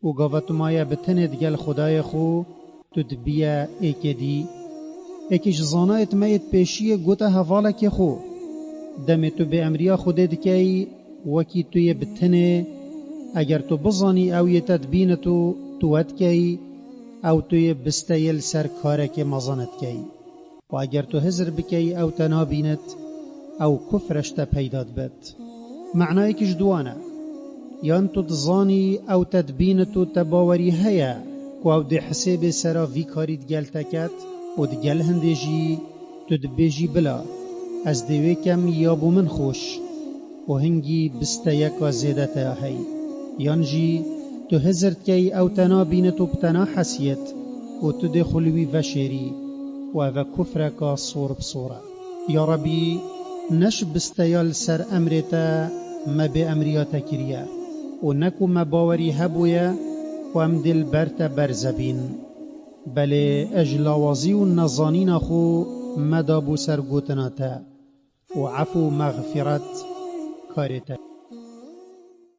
و گاوت مایا بتند گل خدای خو تو دبیا ایک دی ایکش زانایت مایت پیشی گوتا حوالک خو دم تو به امریا خودت کی وکی توی بتنه اگر تو بزانی او یه تدبین تو ود کی او توی بستیل سر کارک مزانت کی و اگر تو هزر بکی او تنابینت او کفرش تا پیداد بد معنای کش دوانه یان تو تزانی او تدبینتو تباوری هیا کو او ده حساب سرا وی کارید گل تکت و ده گل هندجی تو ده بیجی بلا از دوی کم یابو من خوش و هنگی بستیکا زیده تا هی یان جی تو هزرد کی او تنابینتو بتنا حسیت و تو ده خلوی وشیری و او کفرکا صور بصوره یا ربی نش بستیال سر امرتا ما به امریاتا کریه و نکو مباوری هبویا و ام دل برتا برزبین بله اجلاوازی و نزانین خو مدابو سرگوتناتا و عفو مغفرت کارتا